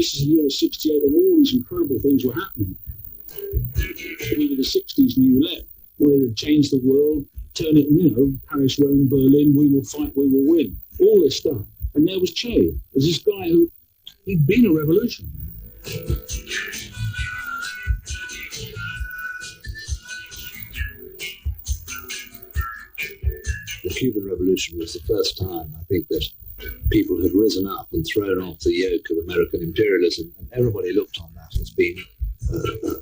this is the year of 68 and all these incredible things were happening. We were the 60s new left. We'll change the world, turn it, Paris, Rome, Berlin, we will fight, we will win. All this stuff. And there was Che, as this guy he'd been a revolution. The Cuban Revolution was the first time, I think, that people had risen up and thrown off the yoke of American imperialism, and everybody looked on that as being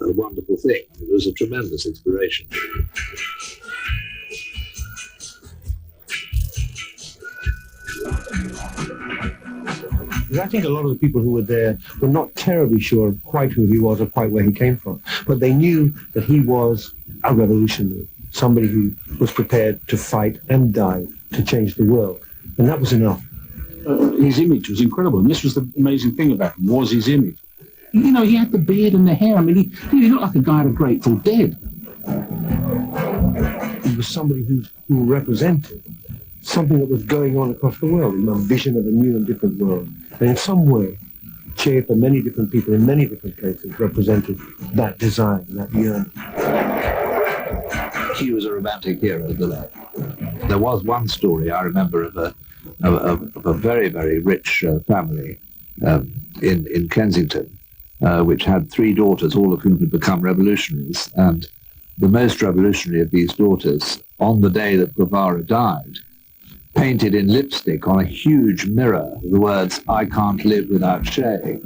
a wonderful thing. I mean, it was a tremendous inspiration. I think a lot of the people who were there were not terribly sure of quite who he was or quite where he came from, but they knew that he was a revolutionary, somebody who was prepared to fight and die to change the world, and that was enough. His image was incredible, and this was the amazing thing about him, was his image. He had the beard and the hair. I mean, he looked like a guy at a Grateful Dead. He was somebody who represented something that was going on across the world, a vision of a new and different world. And in some way, Che, for many different people in many different places, represented that desire, that yearning. He was a romantic hero of the left. There was one story I remember of a very, very rich family in Kensington, which had 3 daughters, all of whom had become revolutionaries. And the most revolutionary of these daughters, on the day that Guevara died, painted in lipstick on a huge mirror the words, "I can't live without Che."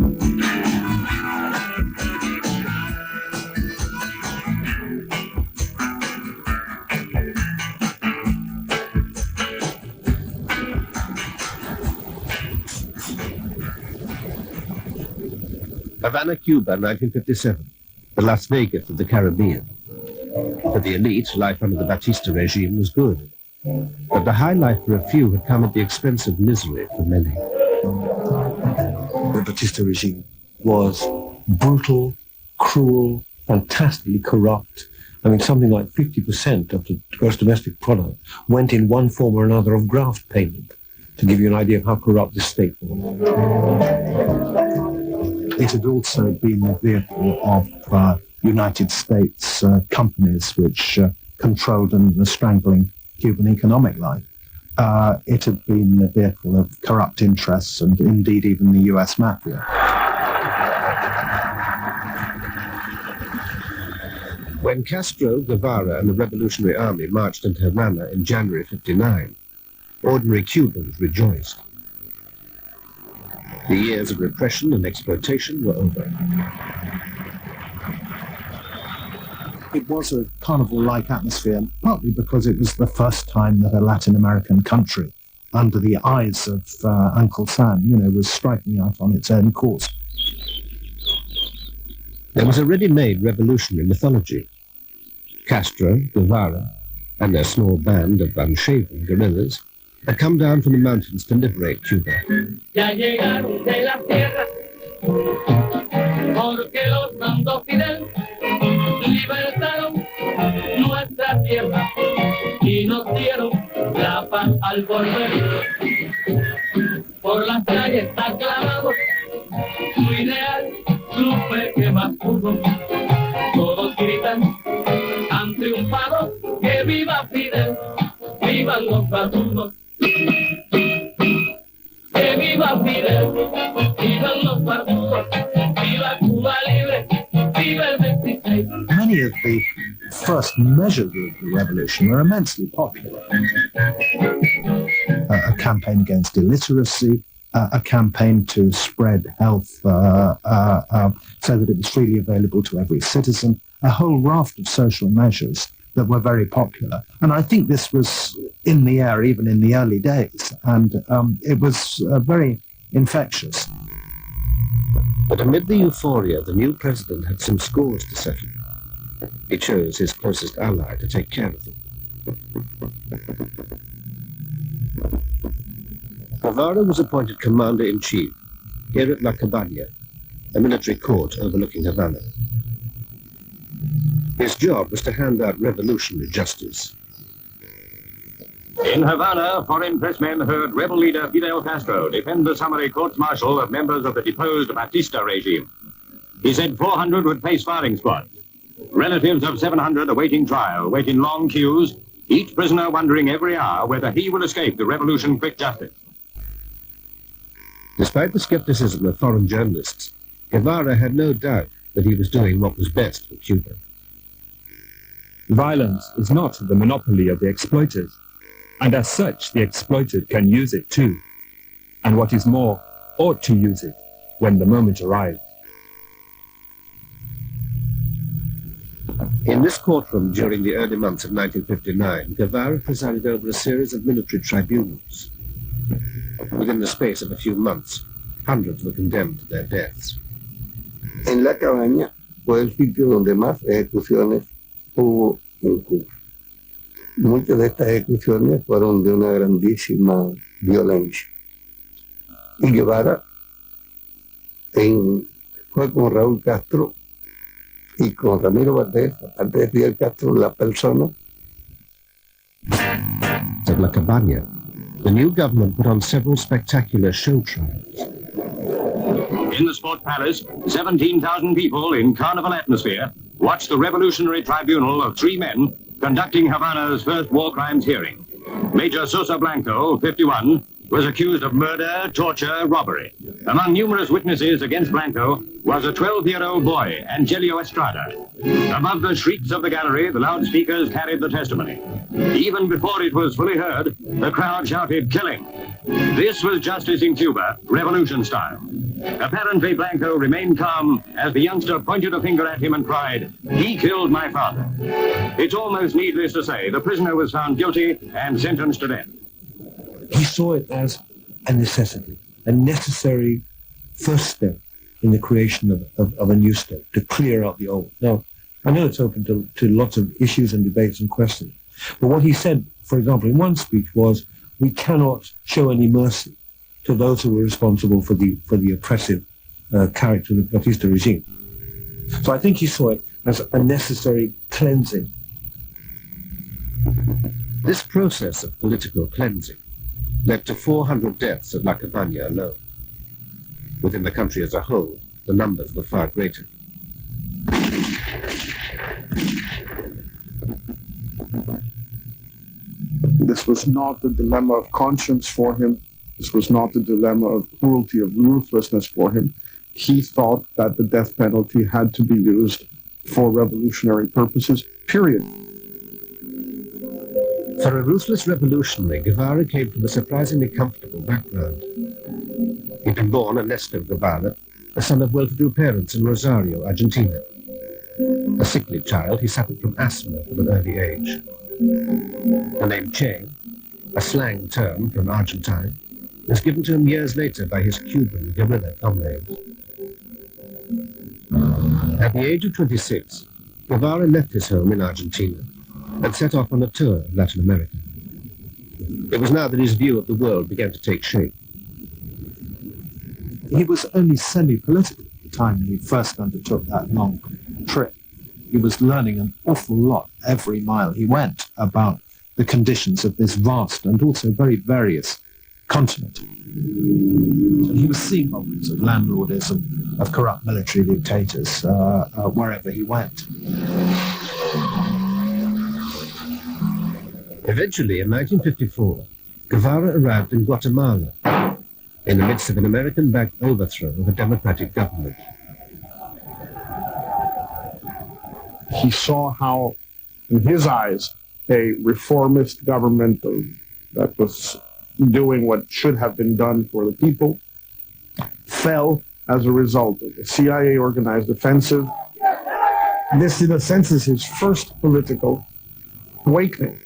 Havana, Cuba, 1957, the Las Vegas of the Caribbean. For the elite, life under the Batista regime was good. But the high life for a few had come at the expense of misery for many. The Batista regime was brutal, cruel, fantastically corrupt. I mean, something like 50% of the gross domestic product went in one form or another of graft payment, to give you an idea of how corrupt the state was. It had also been the vehicle of United States companies which controlled and were strangling Cuban economic life. It had been the vehicle of corrupt interests and indeed even the US mafia. When Castro, Guevara and the Revolutionary Army marched into Havana in January '59, ordinary Cubans rejoiced. The years of repression and exploitation were over. It was a carnival-like atmosphere, partly because it was the first time that a Latin American country, under the eyes of Uncle Sam, was striking out on its own course. There was a ready-made revolutionary mythology. Castro, Guevara, and their small band of unshaven guerrillas had come down from the mountains to liberate Cuba. Ya llegaron de la tierra, porque los mandó Fidel, libertaron nuestra tierra y nos dieron la paz al volver. Por las calles aclamamos su ideal, supe que más pudo. Todos gritan, han triunfado, que viva Fidel, vivan los barbudos. Que viva Fidel, vivan los barbudos, viva Cuba libre, viva el 26. Many of the first measures of the revolution were immensely popular. A campaign against illiteracy, a campaign to spread health so that it was freely available to every citizen, a whole raft of social measures that were very popular. And I think this was in the air even in the early days, and it was very infectious. But amid the euphoria, the new president had some scores to settle. He chose his closest ally to take care of them. Guevara was appointed commander-in-chief here at La Cabaña, a military court overlooking Havana. His job was to hand out revolutionary justice. In Havana, foreign pressmen heard rebel leader Fidel Castro defend the summary courts-martial of members of the deposed Batista regime. He said 400 would face firing squads. Relatives of 700 awaiting trial, wait in long queues, each prisoner wondering every hour whether he will escape the revolution quick justice. Despite the skepticism of foreign journalists, Guevara had no doubt that he was doing what was best for Cuba. Violence is not the monopoly of the exploiters, and as such the exploited can use it too, and what is more, ought to use it when the moment arrives. In this courtroom during the early months of 1959, Guevara presided over a series of military tribunals. Within the space of a few months, hundreds were condemned to their deaths. En la cabaña fue el sitio donde más ejecuciones hubo en Cuba. Muchas de estas ejecuciones fueron de una grandísima violencia. Y Guevara fue con Raúl Castro y con Ramiro Valdés, aparte de Fidel Castro, la persona. At La Cabaña, the new government put on several spectacular show trials. In the Sport Palace, 17,000 people in carnival atmosphere watched the revolutionary tribunal of 3 men conducting Havana's first war crimes hearing. Major Sosa Blanco, 51, was accused of murder, torture, robbery. Among numerous witnesses against Blanco was a 12-year-old boy, Angelio Estrada. Above the shrieks of the gallery, the loudspeakers carried the testimony. Even before it was fully heard, the crowd shouted, "Killing!" This was justice in Cuba, revolution style. Apparently, Blanco remained calm as the youngster pointed a finger at him and cried, "He killed my father." It's almost needless to say the prisoner was found guilty and sentenced to death. He saw it as a necessity, a necessary first step in the creation of a new state, to clear out the old. Now, I know it's open to lots of issues and debates and questions, but what he said, for example, in one speech was, we cannot show any mercy to those who were responsible for the oppressive character of the Batista regime. So I think he saw it as a necessary cleansing. This process of political cleansing led to 400 deaths at La Cabaña alone. Within the country as a whole, the numbers were far greater. This was not the dilemma of conscience for him. This was not the dilemma of cruelty, of ruthlessness for him. He thought that the death penalty had to be used for revolutionary purposes, period. For a ruthless revolutionary, Guevara came from a surprisingly comfortable background. He'd been born Ernesto Guevara, a son of well-to-do parents in Rosario, Argentina. A sickly child, he suffered from asthma from an early age. The name Che, a slang term from Argentine, was given to him years later by his Cuban guerrilla comrades. At the age of 26, Guevara left his home in Argentina and set off on a tour of Latin America. It was now that his view of the world began to take shape. He was only semi-political at the time when he first undertook that long trip. He was learning an awful lot every mile he went about the conditions of this vast and also very various continent. And he was seeing moments of landlordism, of corrupt military dictators wherever he went. Eventually, in 1954, Guevara arrived in Guatemala in the midst of an American-backed overthrow of a democratic government. He saw how, in his eyes, a reformist government that was doing what should have been done for the people fell as a result of the CIA organized offensive. This, in a sense, is his first political awakening.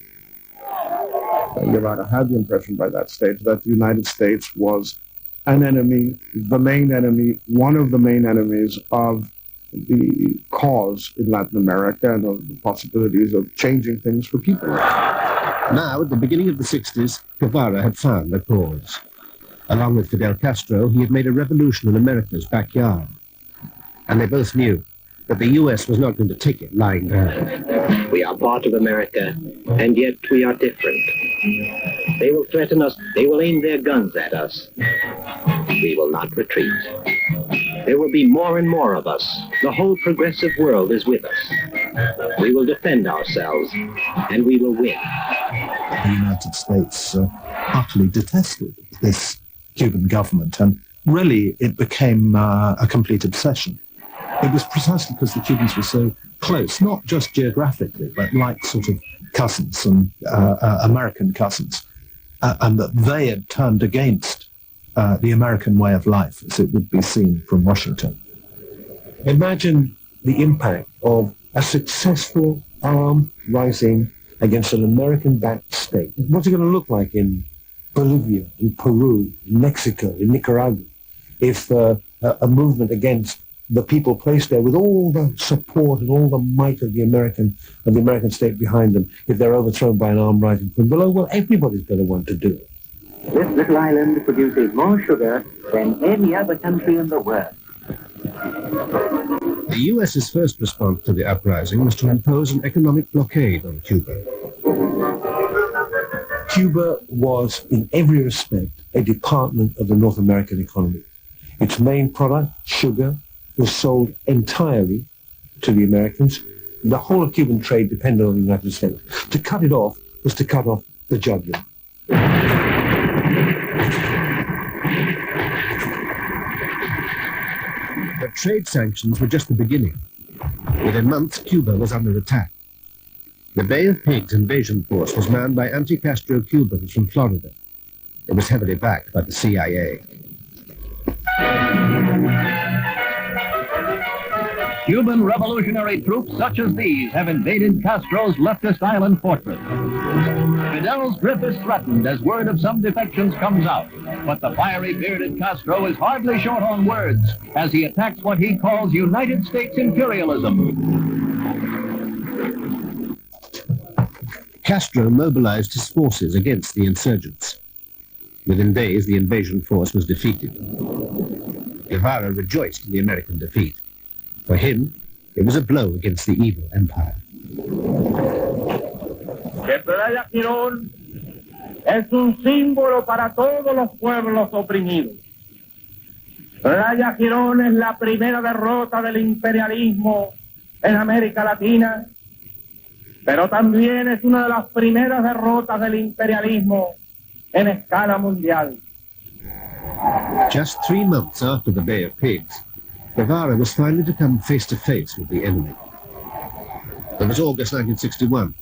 Guevara had the impression by that stage that the United States was an enemy, the main enemy, one of the main enemies of the cause in Latin America and of the possibilities of changing things for people. Now, at the beginning of the 60s, Guevara had found the cause. Along with Fidel Castro, he had made a revolution in America's backyard. And they both knew that the U.S. was not going to take it lying down. We are part of America, and yet we are different. They will threaten us. They will aim their guns at us. We will not retreat. There will be more and more of us. The whole progressive world is with us. We will defend ourselves, and we will win. The United States utterly detested this Cuban government, and really it became a complete obsession. It was precisely because the Cubans were so close, not just geographically, but like sort of cousins and American cousins, and that they had turned against the American way of life, as it would be seen from Washington. Imagine the impact of a successful armed rising against an American-backed state. What's it going to look like in Bolivia, in Peru, in Mexico, in Nicaragua, if a movement against the people placed there with all the support and all the might of the American state behind them, if they're overthrown by an armed rising from below? Well, everybody's going to want to do it. This little island produces more sugar than any other country in the world. The U.S.'s first response to the uprising was to impose an economic blockade on Cuba. Cuba was, in every respect, a department of the North American economy. Its main product, sugar, was sold entirely to the Americans. The whole of Cuban trade depended on the United States. To cut it off was to cut off the jugular. But trade sanctions were just the beginning. Within months, Cuba was under attack. The Bay of Pigs invasion force was manned by anti-Castro Cubans from Florida. It was heavily backed by the CIA. Cuban revolutionary troops such as these have invaded Castro's leftist island fortress. Fidel's grip is threatened as word of some defections comes out. But the fiery bearded Castro is hardly short on words as he attacks what he calls United States imperialism. Castro mobilized his forces against the insurgents. Within days, the invasion force was defeated. Guevara rejoiced in the American defeat. For him, it was a blow against the evil empire. Que Playa Girón es un símbolo para todos los pueblos oprimidos. Playa Girón es la primera derrota del imperialismo en América Latina, pero también es una de las primeras derrotas del imperialismo en escala mundial. Just 3 months after the Bay of Pigs, Guevara was finally to come face-to-face with the enemy. It was August 1961.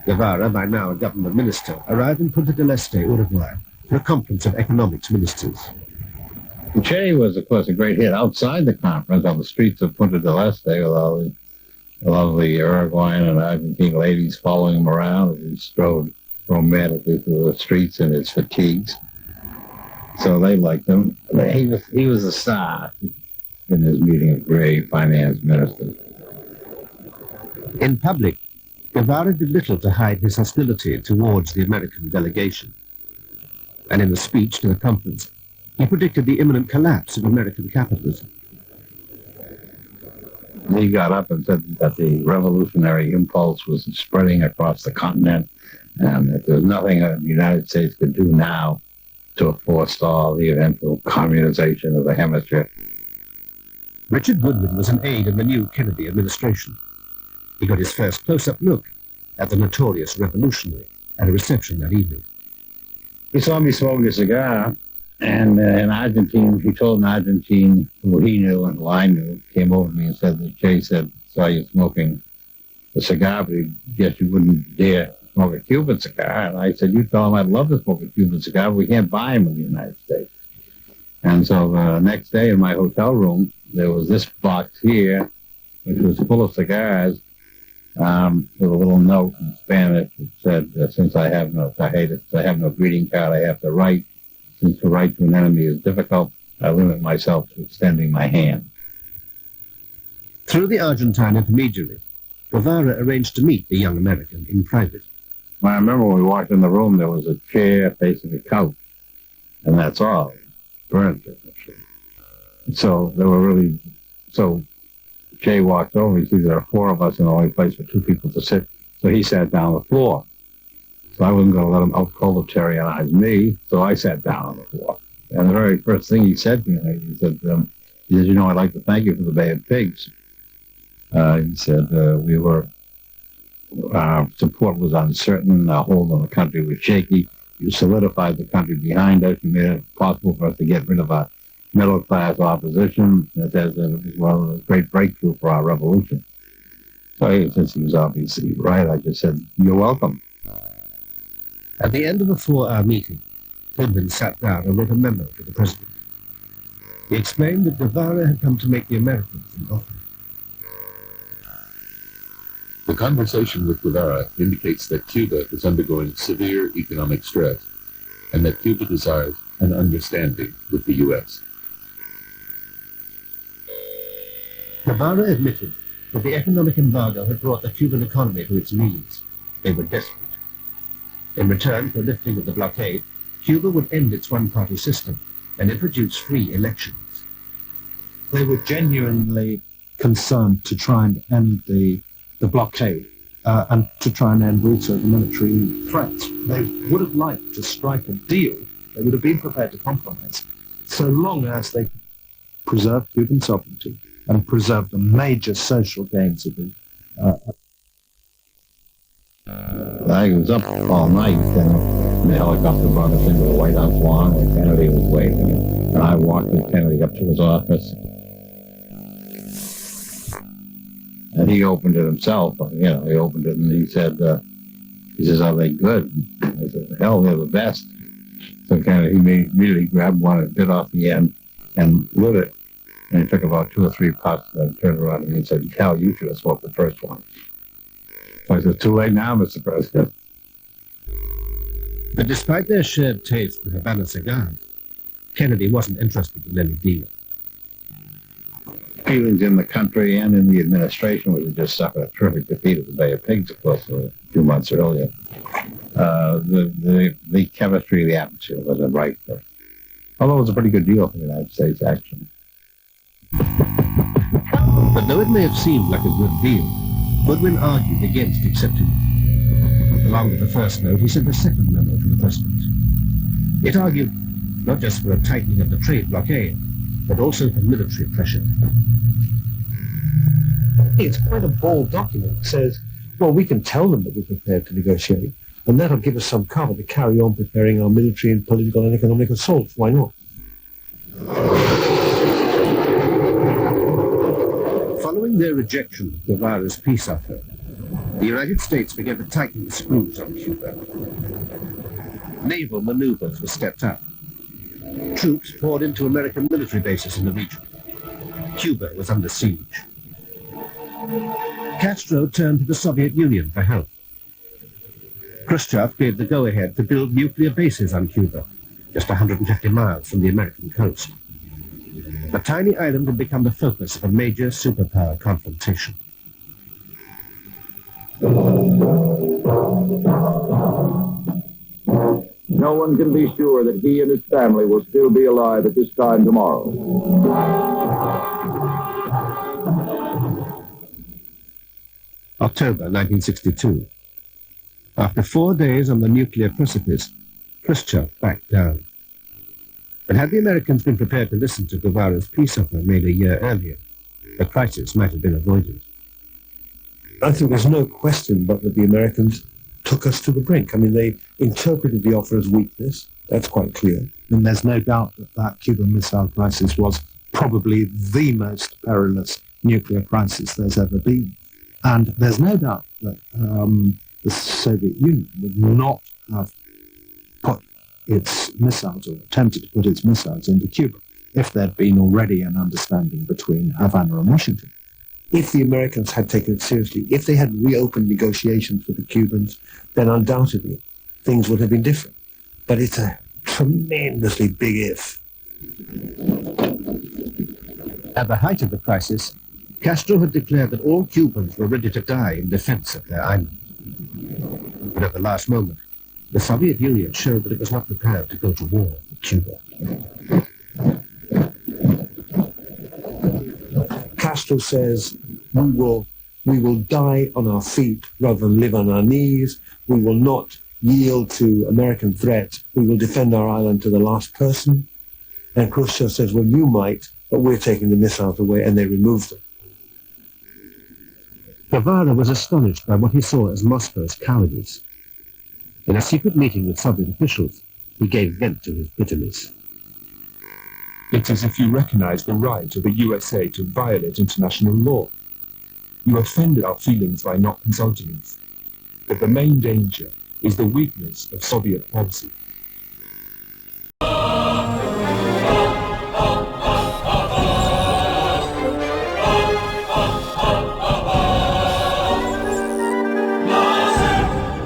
Guevara, by now a government minister, arrived in Punta del Este, Uruguay, for a conference of economics ministers. Che was, of course, a great hit outside the conference on the streets of Punta del Este, with all the lovely Uruguayan and Argentine ladies following him around as he strode romantically through the streets in his fatigues. So they liked him. He was a star in his meeting of grave finance ministers. In public, Guevara did little to hide his hostility towards the American delegation. And in a speech to the conference, he predicted the imminent collapse of American capitalism. He got up and said that the revolutionary impulse was spreading across the continent and that there was nothing the United States could do now to forestall the eventual communization of the hemisphere. Richard Goodwin was an aide in the new Kennedy administration. He got his first close-up look at the notorious revolutionary at a reception that evening. He saw me smoking a cigar, and an Argentine, he told an Argentine who he knew and who I knew, came over to me and said that Jay saw you smoking a cigar, but he guessed you wouldn't dare smoke a Cuban cigar. And I said, you tell him I'd love to smoke a Cuban cigar, but we can't buy them in the United States. And so the next day in my hotel room, there was this box here, which was full of cigars, with a little note in Spanish that said, since I have no greeting card, I have to write. Since to write to an enemy is difficult, I limit myself to extending my hand. Through the Argentine intermediary, Guevara arranged to meet the young American in private. Well, I remember when we walked in the room, there was a chair facing a couch, and that's all. Furniture. So Jay walked over, he said, there are 4 of us and the only place for 2 people to sit. So he sat down on the floor. So I wasn't going to let him out-proletarianize me, so I sat down on the floor. And the very first thing he said to me, he said, you know, I'd like to thank you for the Bay of Pigs. He said, our support was uncertain, our hold on the country was shaky. You solidified the country behind us. You made it possible for us to get rid of our middle-class opposition. That was a great breakthrough for our revolution. So since he was obviously right, I just said, you're welcome. At the end of a 4-hour meeting, Goodman sat down and wrote a memo to the president. He explained that Guevara had come to make the Americans an offer. The conversation with Guevara indicates that Cuba is undergoing severe economic stress and that Cuba desires an understanding with the U.S. Guevara admitted that the economic embargo had brought the Cuban economy to its knees. They were desperate. In return for lifting of the blockade, Cuba would end its one-party system and introduce free elections. They were genuinely concerned to try and end the blockade and to try and end also the military threats. They would have liked to strike a deal. They would have been prepared to compromise so long as they could preserve Cuban sovereignty and preserve the major social gains of the I was up all night, and the helicopter brought us into the White House lawn where Kennedy was waiting, and I walked with Kennedy up to his office. And he opened it himself, he opened it and he said, are they good? I said, hell, they're the best. So Kennedy immediately grabbed one and bit off the end and lit it. And he took about 2 or 3 puffs and turned around to me and said, hell, you should have smoked the first one. So I said, too late now, Mr. President. But despite their shared taste for Havana cigars, Kennedy wasn't interested in any deal. Feelings in the country and in the administration, which had just suffered a terrific defeat at the Bay of Pigs, of course, a few months earlier. The chemistry of the atmosphere wasn't right for it. Although it was a pretty good deal for the United States, actually. But though it may have seemed like a good deal, Goodwin argued against accepting it. Along with the first note, he sent a second memo to the president. It argued not just for a tightening of the trade blockade, but also for military pressure. It's quite a bold document. It says, well, we can tell them that we're prepared to negotiate, and that'll give us some cover to carry on preparing our military and political and economic assaults. Why not? Following their rejection of Guevara's peace offer, the United States began to tighten the screws on Cuba. Naval maneuvers were stepped up. Troops poured into American military bases in the region. Cuba was under siege. Castro turned to the Soviet Union for help. Khrushchev gave the go-ahead to build nuclear bases on Cuba, just 150 miles from the American coast. The tiny island had become the focus of a major superpower confrontation. No one can be sure that he and his family will still be alive at this time tomorrow. October 1962. After 4 days on the nuclear precipice, Khrushchev backed down. But had the Americans been prepared to listen to Guevara's peace offer made a year earlier, the crisis might have been avoided. I think there's no question but that the Americans took us to the brink. I mean, they interpreted the offer as weakness. That's quite clear. And there's no doubt that that Cuban Missile Crisis was probably the most perilous nuclear crisis there's ever been. And there's no doubt that the Soviet Union would not have put its missiles, or attempted to put its missiles into Cuba, if there'd been already an understanding between Havana and Washington. If the Americans had taken it seriously, if they had reopened negotiations with the Cubans, then undoubtedly things would have been different. But it's a tremendously big if. At the height of the crisis, Castro had declared that all Cubans were ready to die in defense of their island. But at the last moment, the Soviet Union showed that it was not prepared to go to war with Cuba. Castro says, we will die on our feet rather than live on our knees. We will not yield to American threat, we will defend our island to the last person. And Khrushchev says, well, you might, but we're taking the missiles away, and they removed them. Guevara was astonished by what he saw as Moscow's cowardice. In a secret meeting with Soviet officials, he gave vent to his bitterness. It's as if you recognize the right of the USA to violate international law. You offended our feelings by not consulting us. But the main danger is the weakness of Soviet policy.